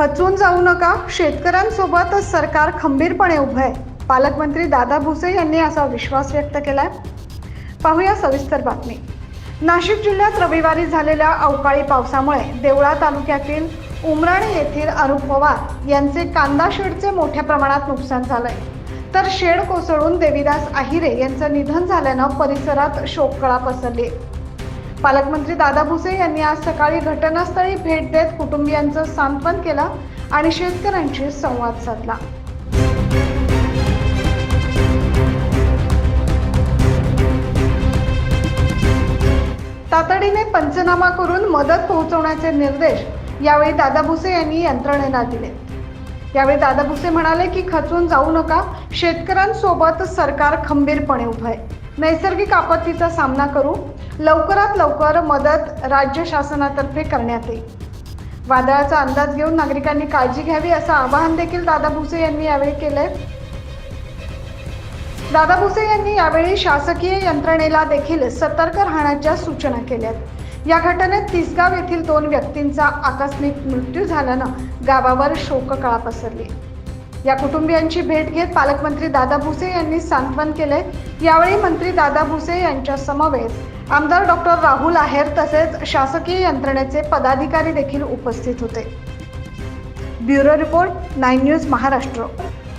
खचून जाऊ नका, शेतकऱ्यांसोबत सरकार खंबीरपणे उभं आहे. पालकमंत्री दादा भुसे यांनी असा विश्वास व्यक्त केलाय. पाहूया सविस्तर बातमी. नाशिक जिल्ह्यात रविवारी झालेल्या अवकाळी पावसामुळे देवळा तालुक्यातील उमराणे येथील अनुप पवार यांचे कांदा शेडचे मोठ्या प्रमाणात नुकसान झालंय. तर शेड कोसळून देवीदास आहिरे यांचं निधन झाल्यानं परिसरात शोककळा पसरली. पालकमंत्री दादा भुसे यांनी आज सकाळी घटनास्थळी भेट देत कुटुंबियांचं सांत्वन केलं आणि शेतकऱ्यांशी संवाद साधला. तातडीने पंचनामा करून मदत पोहोचवण्याचे निर्देश यावेळी दादा भुसे यांनी यंत्रणेला दिले. यावेळी दादा भुसे म्हणाले की खचून जाऊ नका, शेतकऱ्यांसोबत सरकार खंबीरपणे उभं आहे. नैसर्गिक आपत्तीचा सामना करू, लवकरात लवकर मदत राज्य शासनातर्फे करण्यात येईल. वादळाचा अंदाज घेऊन नागरिकांनी काळजी घ्यावी असं आवाहन देखील दादा भुसे यांनी यावेळी केलंय. दादा भुसे यांनी यावेळी शासकीय यंत्रणेला देखील सतर्क राहण्याच्या सूचना केल्यात. या घटनेत तिसगाव येथील 2 व्यक्तींचा आकस्मिक मृत्यू झाल्यानं गावावर शोककळा पसरली. या कुटुंबियांची भेट घेत पालकमंत्री दादा भुसे यांनी सांत्वन केले. यावेळी मंत्री दादा भुसे यांच्या समवेत आमदार डॉक्टर राहुल आहेर तसेच शासकीय यंत्रणेचे पदाधिकारी देखील उपस्थित होते. Bureau report 9 news Maharashtra.